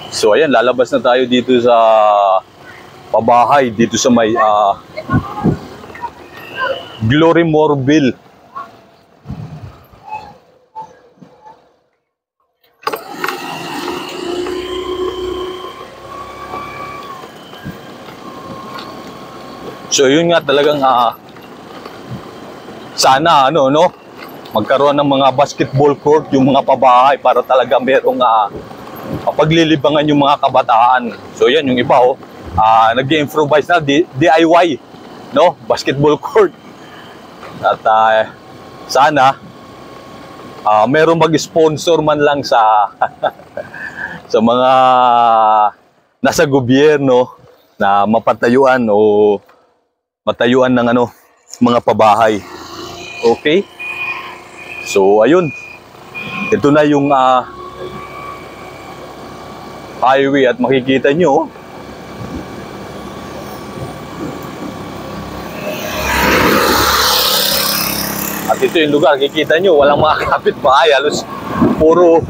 So ayan, lalabas na tayo dito sa pabahay, dito sa may Glory Morville. So yun nga talagang sana magkaroon ng mga basketball court yung mga pabahay para talaga merong paglilibangan yung mga kabataan. So yan yung iba nag-improvise na DIY basketball court. At sana merong mag-sponsor man lang sa sa mga nasa gobyerno na mapatayuan o matayuan ng mga pabahay. Okay? So ayun. Ito na yung highway at makikita nyo at ito yung lugar, kikita nyo walang mga kapitbahay, halos puro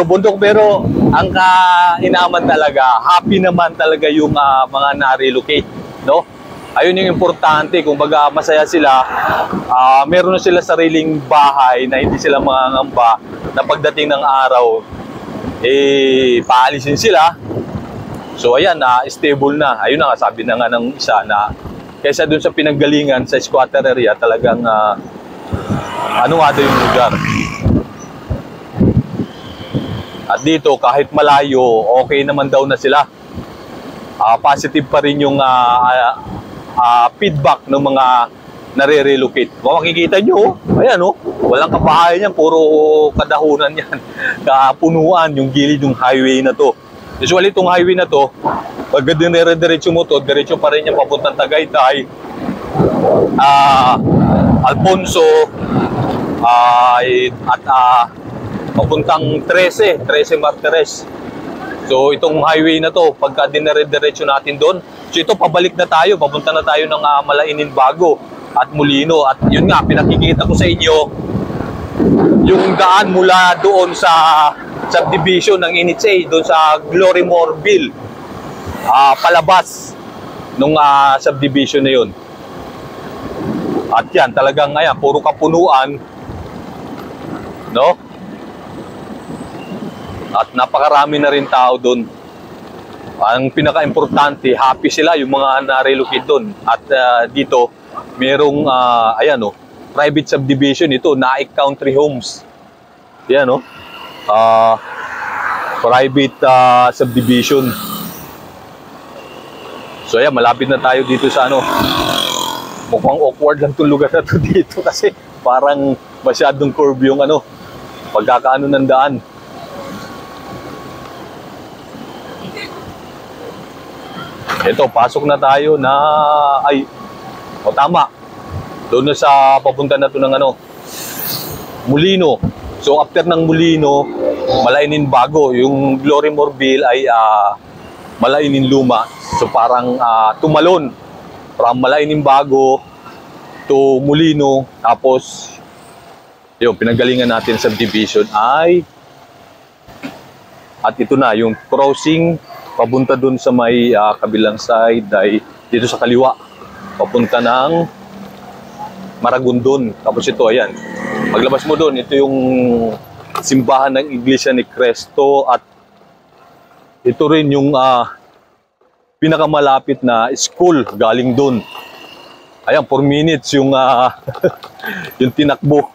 bundok, pero ang kainaman talaga, happy naman talaga yung mga na-relocate, no? Ayun yung importante, kung baga masaya sila, meron na sila sariling bahay na hindi sila mangangamba na pagdating ng araw paalisin sila. So ayan, stable na. Ayun na nga, sabi na nga ng isa na kaysa dun sa pinanggalingan sa squatter area, talagang ano nga daw yung lugar. At dito, kahit malayo, okay naman daw na sila. Positive pa rin yung feedback ng mga nare-relocate. Makikita nyo, ayan walang kabahay niyan, puro kadahunan yan. Kapunuan yung gilid ng highway na to. Usually itong highway na to, pag dinire-diretso mo to, diretso pa rin yung papuntang Tagaytay, Alfonso, at papuntang 13 Martires. So itong highway na to, pagka dinire-diretso natin doon, so ito pabalik na tayo, papunta na tayo ng Malainin Bago at Molino. At yun nga, pinakikita ko sa inyo yung daan mula doon sa subdivision ng NHA, doon sa Glory Morville, palabas nung subdivision na yun. At yan, talagang ayan, puro kapunuan, no? At napakarami na rin tao doon. Ang pinaka-importante, happy sila yung mga na-relocate doon. At dito, merong private subdivision ito, Naik Country Homes. Yan private subdivision. So ayan, malapit na tayo dito sa mukhang awkward lang itong lugar na to dito kasi parang masyadong curve yung pagkakaano ng daan. Ito, pasok na tayo na tama. Doon na sa papunta na to ng Molino. So after ng Molino, Malainin Bago. Yung Glory Morville ay Malainin Luma. So parang tumalon from Malainin Bago to Molino. Tapos yung pinanggalingan natin sa subdivision ay at ito na yung crossing papunta dun sa may kabilang side ay dito sa kaliwa papunta ng Maragondon. Tapos ito, ayan, paglabas mo dun, ito yung simbahan ng Iglesia ni Cristo at ito rin yung pinakamalapit na school galing dun. Ayan, 4 minutes yung yung tinakbo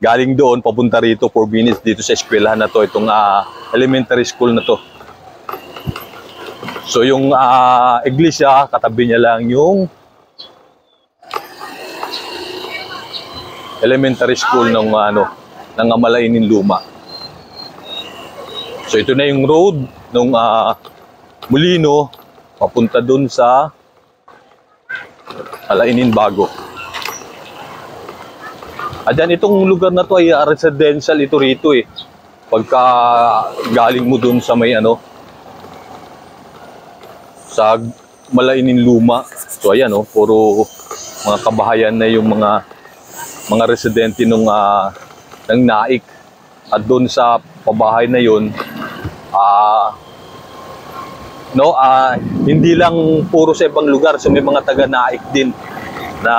galing doon papunta rito, 4 minutes dito sa eskwelahan na to, itong elementary school na to. So yung iglesia, katabi niya lang yung elementary school ng ng Malainin Luma. So ito na yung road ng Molino papunta dun sa Malainin Bago. At yan, itong lugar na to ay residential ito rito Pagka galing mo dun sa may sa Malainin Luma. So ayan puro mga kabahayan na yung mga residente ng Naik. At doon sa pabahay na yun, Ah, no, hindi lang puro sa ibang lugar, so may mga taga-Naik din na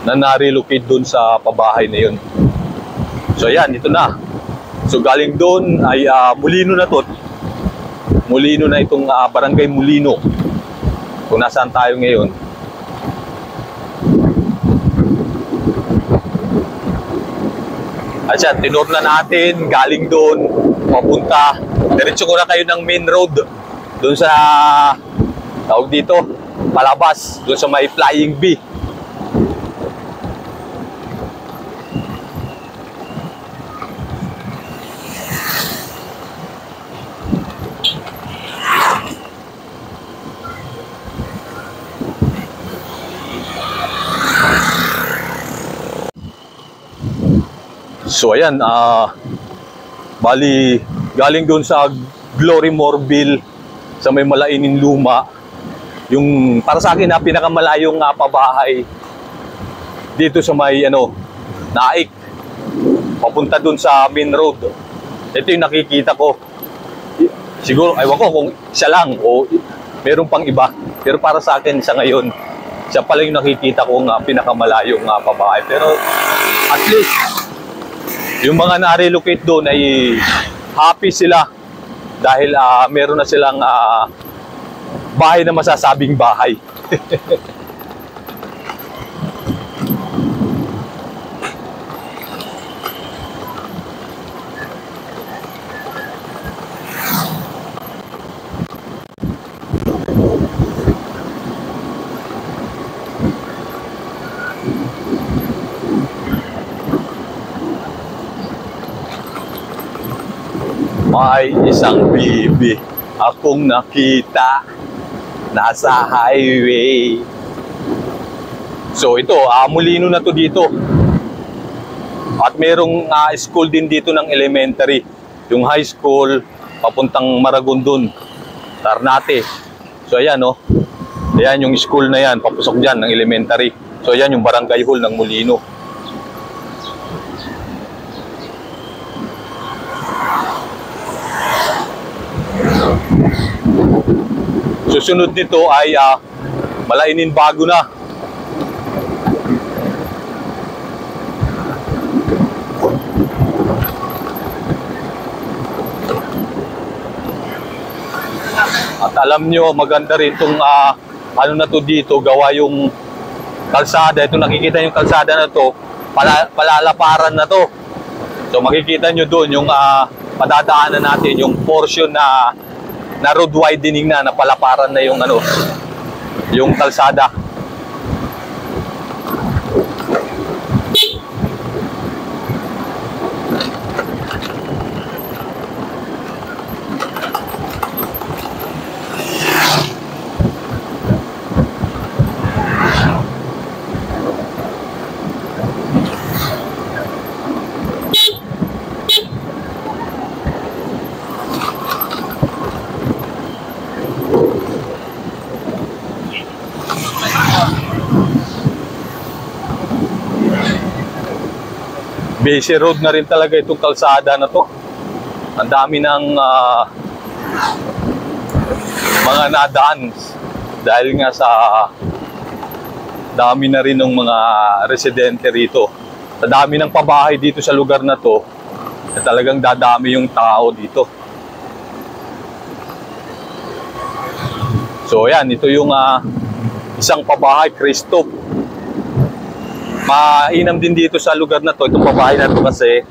na-relocate doon sa pabahay na yun. So ayan, ito na. So galing doon ay Molino na to. Molino na itong Barangay Molino. Kung nasaan tayo ngayon. At yan, tinur na natin, galing doon, papunta. Diretso ko na kayo ng main road. Doon sa, tawag dito, palabas. Doon sa may Flying B. So ayan, bali galing doon sa Glory Morville sa may Malainin Luma, yung para sa akin pinakamalayong pabahay dito sa may Naik, papunta doon sa main road. Ito yung nakikita ko. Siguro, aywan ko kung siya lang o meron pang iba, pero para sa akin sa ngayon, siya pala yung nakikita ko pinakamalayong pabahay. Pero at least yung mga na-relocate doon ay happy sila dahil meron na silang bahay na masasabing bahay. May isang bibi akong nakita nasa highway. So ito, Molino na to dito. At merong school din dito ng elementary. Yung high school, papuntang Maragondon, Ternate. So ayan ayan yung school na yan, papusok dyan ng elementary. So ayan yung barangay hall ng Molino. Susunod nito ay Malainin Bago na. At alam nyo, maganda rin itong ano na to dito, gawa yung kalsada. Ito nakikita yung kalsada na to, palalaparan na to. So makikita nyo doon yung padadaanan natin, yung portion na road widening na palaparan na yung yung kalsada. Busy road na rin talaga itong kalsada na to. Ang dami ng mga nadaan dahil nga sa dami na rin ng mga residente rito. Sa dami ng pabahay dito sa lugar na to, na talagang dadami yung tao dito. So ayan, ito yung isang pabahay, Cristo. Mainam din dito sa lugar na to, itong pabahay na to kasi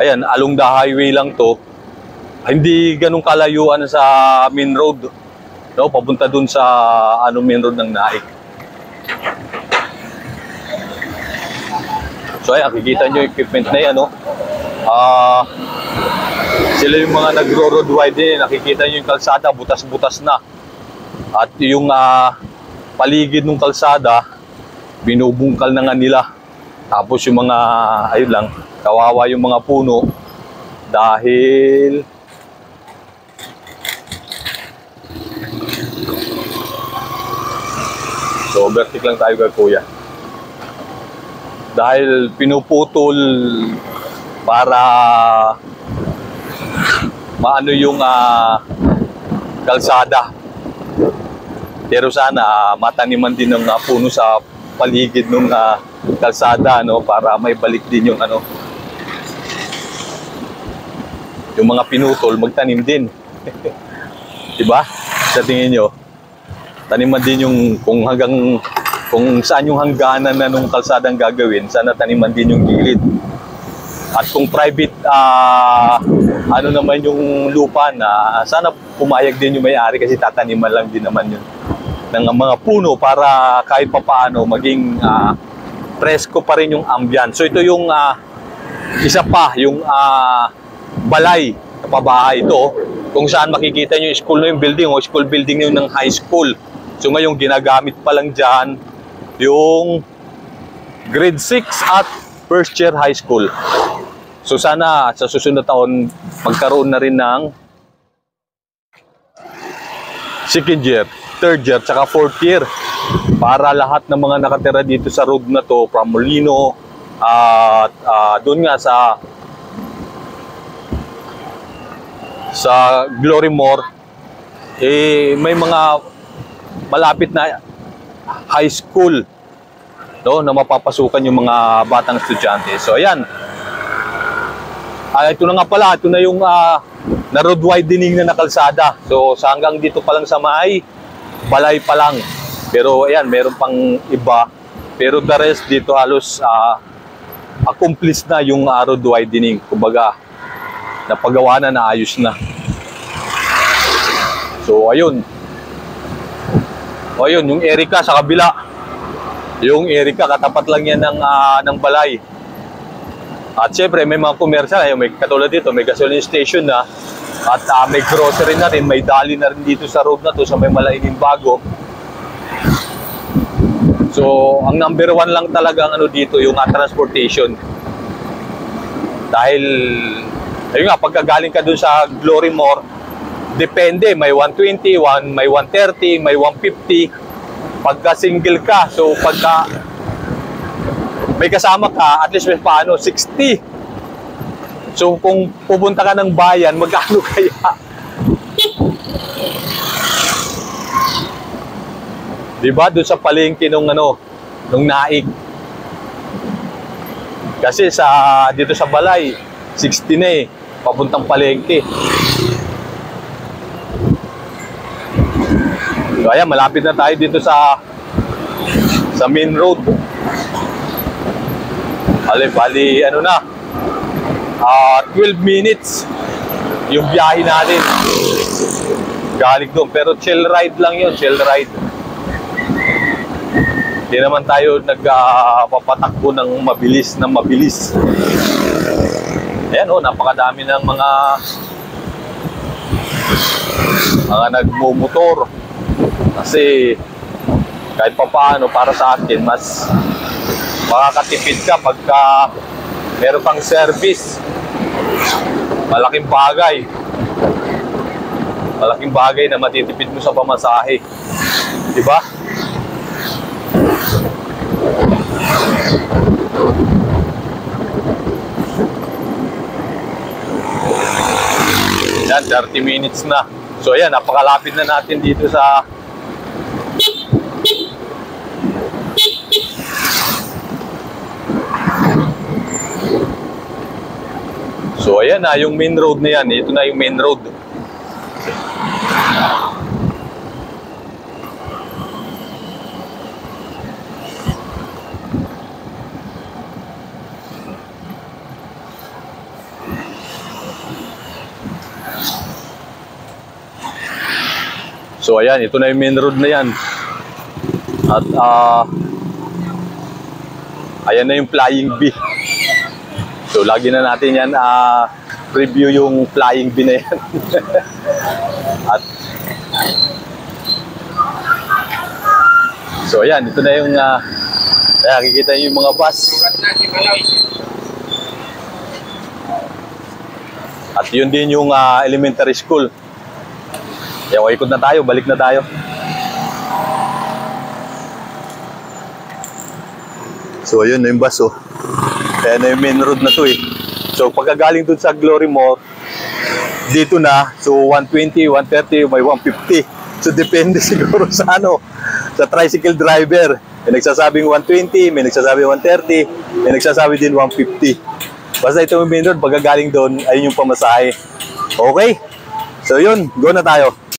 ayan, along the highway lang to. Hindi ganun kalayuan sa main road. Papunta dun sa main road ng Naik. So ayan, nakikita nyo yung equipment na yan, sila yung mga nagro-road wide nakikita nyo yung kalsada, butas-butas na. At yung paligid ng kalsada, binubungkal na nga nila. Tapos yung mga, ayun lang, kawawa yung mga puno dahil so overtake lang tayo kay kuya. dahil pinuputol para maano yung kalsada. Pero sana mataniman din ng puno sa paligid ng kalsada, no, para may balik din yung yung mga pinutol, magtanim din. Diba? Sa tingin nyo, taniman din yung kung saan yung hangganan na nung kalsadang gagawin, sana taniman din yung gilid. At kung private naman yung lupa na, sana pumayag din yung may-ari kasi tataniman lang din naman yun ng mga puno para kahit papaano maging presko pa rin yung ambience. So ito yung isa pa, yung balay na pabahay ito, kung saan makikita nyo yung school na yung building, o school building yun ng high school. So ngayon ginagamit pa lang dyan yung grade 6 at first year high school. So sana sa susunod na taon magkaroon na rin ng second year, third year, tsaka fourth year para lahat ng mga nakatira dito sa road na to from Molino at doon nga sa Glorymore, may mga malapit na high school, no, na mapapasukan yung mga batang estudyante. So ayan, ito na nga pala, ito na yung na road widening na kalsada. So sa hanggang dito pa lang sa may balay pa lang. Pero ayan, meron pang iba. Pero the rest dito halos accomplished na yung road widening. Kumbaga, napagawa na, naayos na. So ayun. O ayun, yung Erica sa kabila. Yung Erica, katapat lang yan ng balay. At syempre, may mga komersya. May katulad dito, may gasoline station na. At may grocery na rin, may dali na rin dito sa road na to, sa may Malaining Bago. So, ang number one lang talaga dito, yung transportation. Dahil, ayun nga, pagkagaling ka dun sa Glorymore, depende, may 120, may 130, may 150. Pagka single ka, so pagka may kasama ka, at least may paano, 60. So kung pupunta ka ng bayan, magkano kaya? Diba? Doon sa palengke nung naik. Kasi dito sa balay, 60 na papuntang palengke. So ayan, malapit na tayo dito sa main road. Bali, 12 minutes yung biyahe natin galing doon. Pero chill ride lang yun, chill ride. Hindi naman tayo nagpapatakbo ng mabilis. Ayan napakadami ng mga nagmumotor. Kasi kahit papaano, para sa akin, mas makakatipid ka pagka meron pang service. Malaking bagay na matitipid mo sa pamasahe. Diba? Yan, 30 minutes na. So ayan, napakalapit na natin dito sa So ayan yung main road na yan. Ito na yung main road. So ayan, ito na yung main road na yan. At ayan na yung Flying B. So lagi na natin yan preview yung Flying B na yan. At so ayan, ito na yung nakikita nyo yung mga bus. At yun din yung elementary school. Kaya ikot na tayo, balik na tayo. So, ayun na yung bus, oh. Kaya na yung main road na to, eh. So, pagkagaling dun sa Glorymore, dito na, so 120, 130, may 150. So, depende siguro sa sa tricycle driver. May nagsasabing 120, may nagsasabing 130, may nagsasabi din 150. Basta ito yung main road, pagkagaling doon, ayun yung pamasahe. Okay? So, yun, go na tayo.